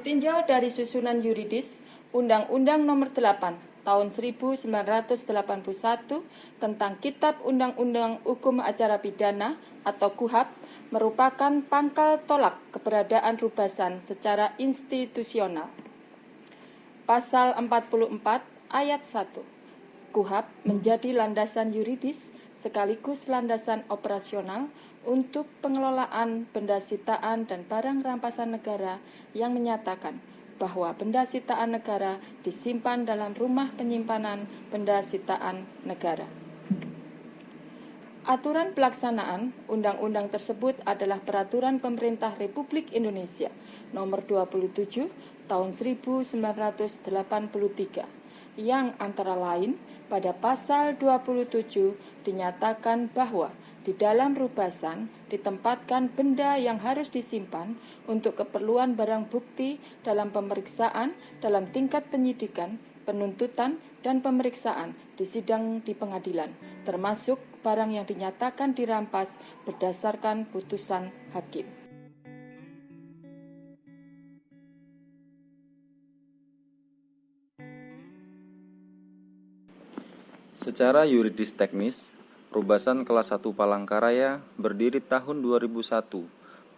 Ditinjau dari susunan yuridis, Undang-Undang Nomor 8 Tahun 1981 tentang Kitab Undang-Undang Hukum Acara Pidana atau KUHAP merupakan pangkal tolak keberadaan rubasan secara institusional. Pasal 44 ayat 1 KUHAP menjadi landasan yuridis sekaligus landasan operasional untuk pengelolaan benda sitaan dan barang rampasan negara yang menyatakan bahwa benda sitaan negara disimpan dalam rumah penyimpanan benda sitaan negara. Aturan pelaksanaan undang-undang tersebut adalah Peraturan Pemerintah Republik Indonesia Nomor 27 Tahun 1983 yang antara lain pada pasal 27 dinyatakan bahwa di dalam rubasan ditempatkan benda yang harus disimpan untuk keperluan barang bukti dalam pemeriksaan dalam tingkat penyidikan, penuntutan, dan pemeriksaan di sidang di pengadilan, termasuk barang yang dinyatakan dirampas berdasarkan putusan hakim. Secara yuridis teknis, rubasan kelas 1 Palangkaraya berdiri tahun 2001,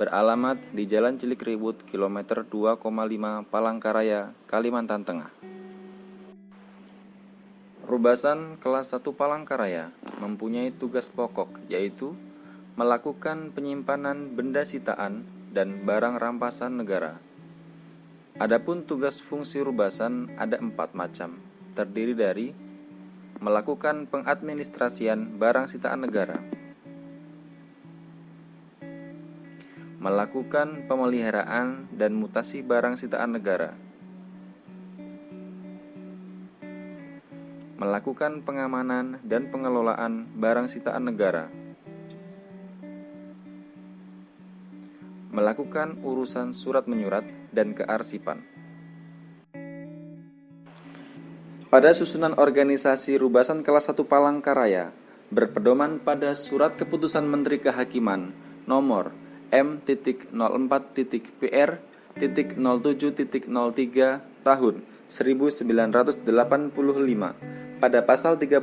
beralamat di Jalan Cilikriwut, kilometer 2,5 Palangkaraya, Kalimantan Tengah. Rubasan kelas 1 Palangkaraya mempunyai tugas pokok, yaitu melakukan penyimpanan benda sitaan dan barang rampasan negara. Adapun tugas fungsi rubasan ada 4 macam, terdiri dari melakukan pengadministrasian barang sitaan negara, melakukan pemeliharaan dan mutasi barang sitaan negara, melakukan pengamanan dan pengelolaan barang sitaan negara, melakukan urusan surat menyurat dan kearsipan. Pada susunan organisasi rubasan kelas 1 Palangkaraya berpedoman pada Surat Keputusan Menteri Kehakiman nomor M.PR.07.03 tahun 1985 pada pasal 31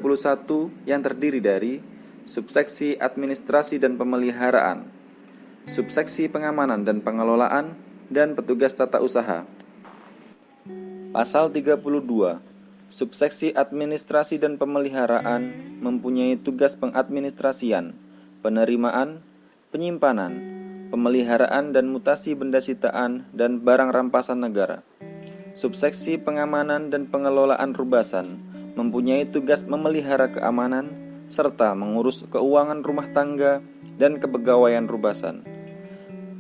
yang terdiri dari subseksi administrasi dan pemeliharaan, subseksi pengamanan dan pengelolaan, dan petugas tata usaha. Pasal 32 subseksi administrasi dan pemeliharaan mempunyai tugas pengadministrasian, penerimaan, penyimpanan, pemeliharaan dan mutasi benda sitaan dan barang rampasan negara. Subseksi pengamanan dan pengelolaan rubasan mempunyai tugas memelihara keamanan serta mengurus keuangan rumah tangga dan kepegawaian rubasan.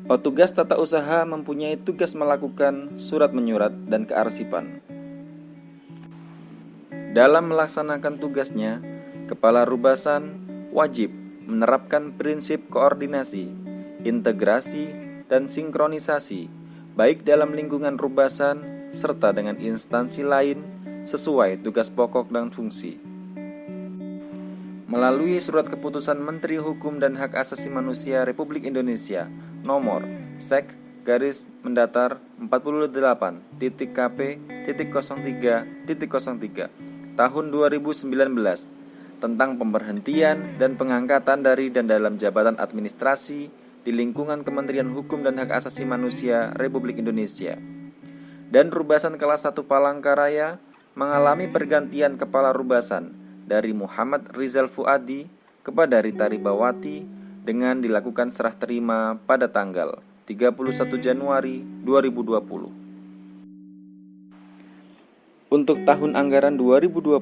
Petugas tata usaha mempunyai tugas melakukan surat menyurat dan kearsipan. Dalam melaksanakan tugasnya, kepala rubasan wajib menerapkan prinsip koordinasi, integrasi, dan sinkronisasi, baik dalam lingkungan rubasan serta dengan instansi lain sesuai tugas pokok dan fungsi. Melalui Surat Keputusan Menteri Hukum dan Hak Asasi Manusia Republik Indonesia Nomor Sek/Garis-Mendata 40.8.KP.03.03 Tahun 2019 tentang pemberhentian dan pengangkatan dari dan dalam jabatan administrasi di lingkungan Kementerian Hukum dan Hak Asasi Manusia Republik Indonesia. Dan rubasan kelas 1 Palangkaraya mengalami pergantian kepala rubasan dari Muhammad Rizal Fuadi kepada Rita Ribawati dengan dilakukan serah terima pada tanggal 31 Januari 2020. Untuk tahun anggaran 2020,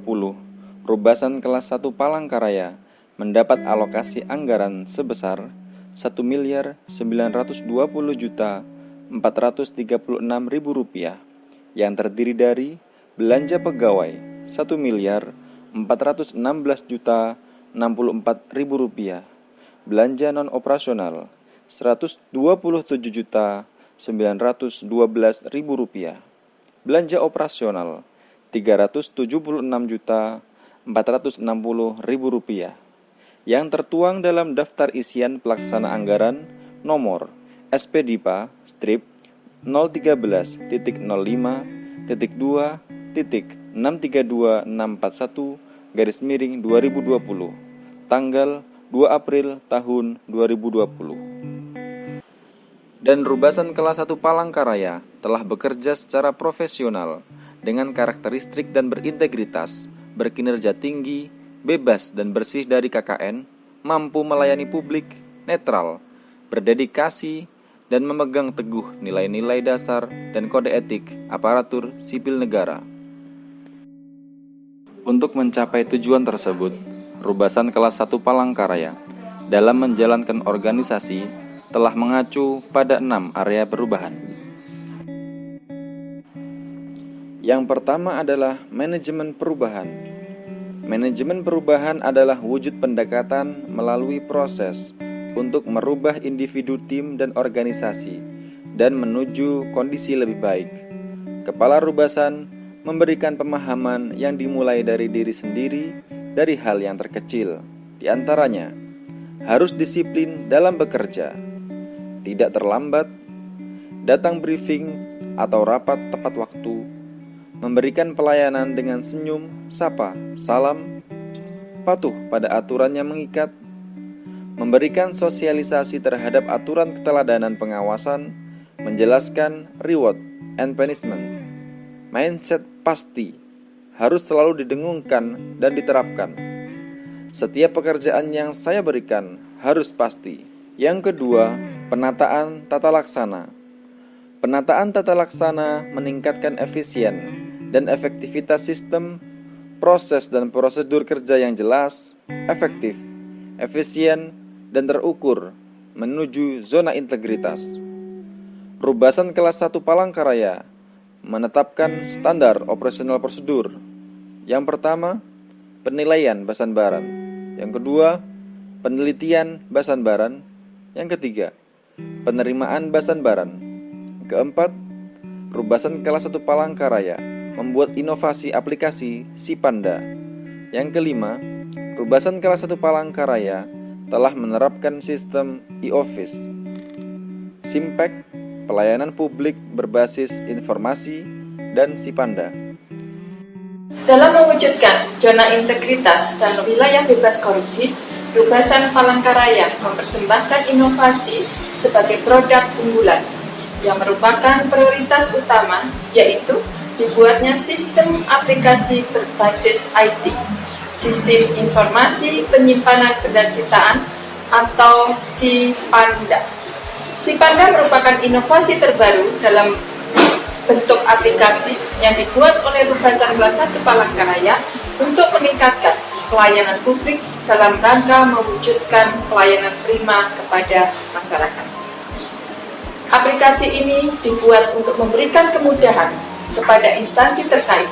rubasan kelas 1 Palangkaraya mendapat alokasi anggaran sebesar Rp1.920.436.000 yang terdiri dari belanja pegawai Rp1.416.064.000, belanja non operasional Rp127.912.000, belanja operasional Rp376.460.000 yang tertuang dalam daftar isian pelaksana anggaran nomor SPDIPA strip 013.02.632.641/2020, tanggal 2 April tahun 2020. Dan Rubasan kelas 1 Palangkaraya telah bekerja secara profesional dengan karakteristik dan berintegritas, berkinerja tinggi, bebas dan bersih dari KKN, mampu melayani publik, netral, berdedikasi, dan memegang teguh nilai-nilai dasar dan kode etik aparatur sipil negara. Untuk mencapai tujuan tersebut, Rubasan kelas 1 Palangkaraya dalam menjalankan organisasi telah mengacu pada 6 area perubahan. Yang pertama adalah manajemen perubahan. Manajemen perubahan adalah wujud pendekatan melalui proses untuk merubah individu, tim, dan organisasi dan menuju kondisi lebih baik. Kepala Rubasan memberikan pemahaman yang dimulai dari diri sendiri, dari hal yang terkecil, di antaranya harus disiplin dalam bekerja, tidak terlambat, datang briefing atau rapat tepat waktu, memberikan pelayanan dengan senyum, sapa, salam, patuh pada aturan yang mengikat, memberikan sosialisasi terhadap aturan keteladanan pengawasan, menjelaskan reward and punishment. Mindset pasti harus selalu didengungkan dan diterapkan. Setiap pekerjaan yang saya berikan harus pasti. Yang kedua, penataan tata laksana. Penataan tata laksana meningkatkan efisien dan efektivitas sistem, proses dan prosedur kerja yang jelas, efektif, efisien, dan terukur menuju zona integritas. Rubasan kelas 1 Palangkaraya menetapkan standar operasional prosedur. Yang pertama, penilaian Basanbaran. Yang kedua, penelitian Basanbaran. Yang ketiga, penerimaan Basanbaran. Keempat, Rubasan kelas 1 Palangkaraya membuat inovasi aplikasi Sipanda. Yang kelima, Rubasan kelas 1 Palangkaraya telah menerapkan sistem e-office, Simpek, pelayanan publik berbasis informasi, dan Sipanda. Dalam mewujudkan zona integritas dan wilayah bebas korupsi, Rubasan Palangkaraya mempersembahkan inovasi sebagai produk unggulan yang merupakan prioritas utama, yaitu dibuatnya sistem aplikasi berbasis IT, Sistem Informasi Penyimpanan Benda Sitaan atau Sipanda. Sipanda merupakan inovasi terbaru dalam bentuk aplikasi yang dibuat oleh Rubasan kelas 1 Palangkaraya untuk meningkatkan pelayanan publik dalam rangka mewujudkan pelayanan prima kepada masyarakat. Aplikasi ini dibuat untuk memberikan kemudahan kepada instansi terkait,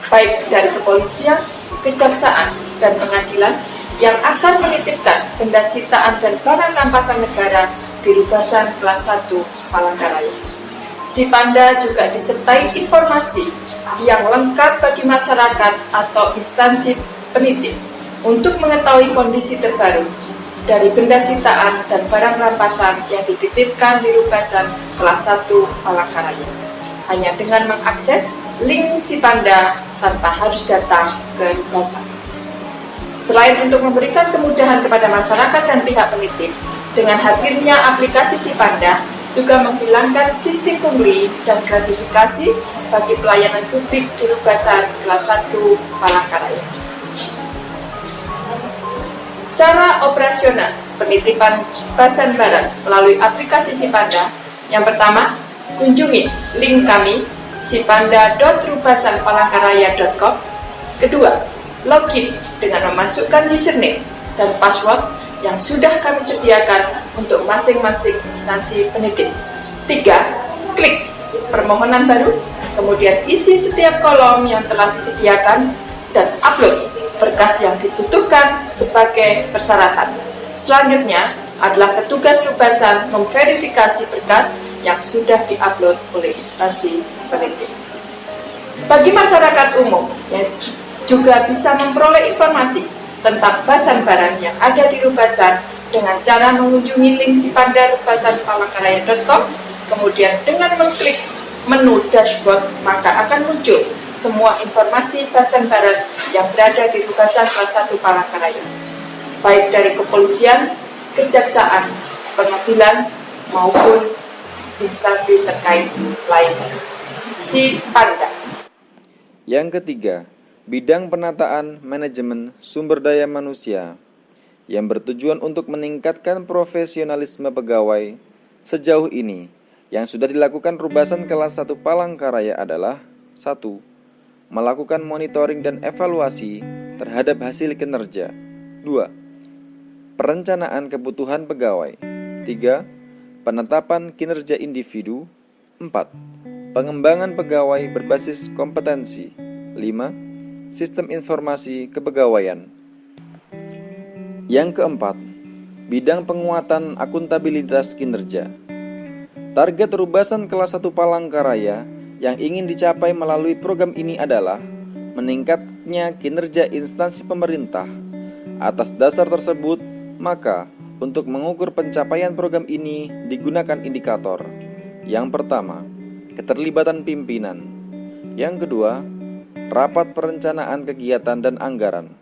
baik dari kepolisian, kejaksaan, dan pengadilan yang akan menitipkan benda sitaan dan barang rampasan negara di Rubasan kelas 1 Palangkaraya. Sipanda juga disertai informasi yang lengkap bagi masyarakat atau instansi penitip untuk mengetahui kondisi terbaru dari benda sitaan dan barang rampasan yang dititipkan di Rubasan kelas 1 Palangkaraya, hanya dengan mengakses link Sipanda tanpa harus datang ke Rubasan. Selain untuk memberikan kemudahan kepada masyarakat dan pihak penitip, dengan hadirnya aplikasi Sipanda juga menghilangkan sistem pungli dan gratifikasi bagi pelayanan publik di Rubasan kelas 1 Palangkaraya. Cara operasional penitipan Basanbaran melalui aplikasi Sipanda. Yang pertama, kunjungi link kami sipanda.rubasanpalangkaraya.com. Kedua, login dengan memasukkan username dan password yang sudah kami sediakan untuk masing-masing instansi penitip. 3. Klik permohonan baru, kemudian isi setiap kolom yang telah disediakan dan upload berkas yang dibutuhkan sebagai persyaratan. Selanjutnya adalah petugas Rubasan memverifikasi berkas yang sudah diupload oleh instansi penitip. Bagi masyarakat umum yang juga bisa memperoleh informasi tentang Basanbaran yang ada di Rubasan dengan cara mengunjungi link sipanda.rubasanpalangkaraya.com, Kemudian dengan mengklik menu dashboard, maka akan muncul semua informasi Basan Barat yang berada di Rubasan kelas 1 Palangkaraya, baik dari kepolisian, kejaksaan, pengadilan, maupun instansi terkait lainnya. Si Panda. Yang ketiga, bidang penataan manajemen sumber daya manusia yang bertujuan untuk meningkatkan profesionalisme pegawai. Sejauh ini, yang sudah dilakukan Rubasan kelas 1 Palangkaraya adalah 1. Melakukan monitoring dan evaluasi terhadap hasil kinerja. 2. Perencanaan kebutuhan pegawai. 3. Penetapan kinerja individu. 4. Pengembangan pegawai berbasis kompetensi. 5. Sistem informasi kepegawaian. Yang keempat, bidang penguatan akuntabilitas kinerja. Target Rubasan kelas 1 Palangkaraya yang ingin dicapai melalui program ini adalah meningkatnya kinerja instansi pemerintah. Atas dasar tersebut, maka untuk mengukur pencapaian program ini digunakan indikator. Yang pertama, keterlibatan pimpinan. Yang kedua, rapat perencanaan kegiatan dan anggaran.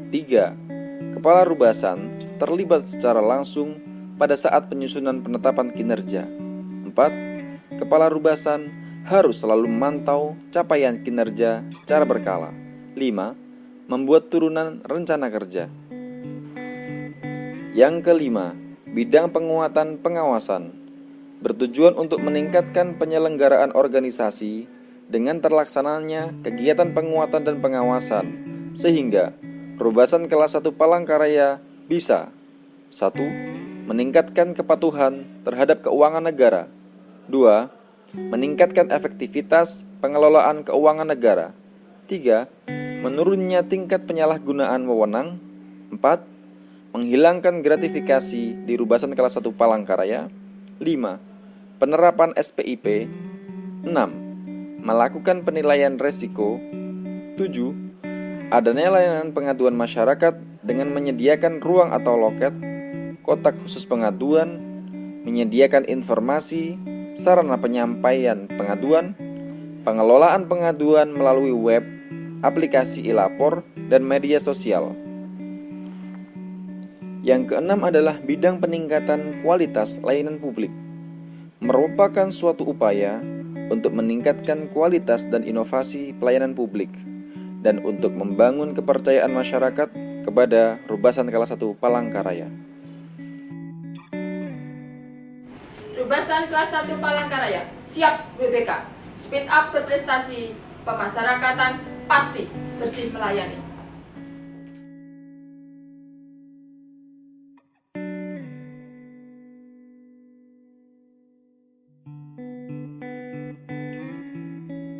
3. Kepala Rubasan terlibat secara langsung pada saat penyusunan penetapan kinerja. 4. Kepala Rubasan harus selalu memantau capaian kinerja secara berkala. 5. Membuat turunan rencana kerja. Yang kelima, bidang penguatan pengawasan. Bertujuan untuk meningkatkan penyelenggaraan organisasi dengan terlaksananya kegiatan penguatan dan pengawasan, sehingga Rubasan kelas 1 Palangkaraya bisa 1. Meningkatkan kepatuhan terhadap keuangan negara. 2. Meningkatkan efektivitas pengelolaan keuangan negara. 3. Menurunnya tingkat penyalahgunaan wewenang. 4. Menghilangkan gratifikasi di Rubasan kelas 1 Palangkaraya. 5. Penerapan SPIP. 6. Melakukan penilaian resiko. 7. Adanya layanan pengaduan masyarakat dengan menyediakan ruang atau loket, kotak khusus pengaduan, menyediakan informasi, sarana penyampaian pengaduan, pengelolaan pengaduan melalui web, aplikasi e-lapor, dan media sosial. Yang keenam adalah bidang peningkatan kualitas layanan publik. Merupakan suatu upaya untuk meningkatkan kualitas dan inovasi pelayanan publik dan untuk membangun kepercayaan masyarakat kepada Rubasan kelas 1 Palangkaraya. Rubasan kelas 1 Palangkaraya, siap WBK, speed up berprestasi, pemasyarakatan pasti bersih melayani.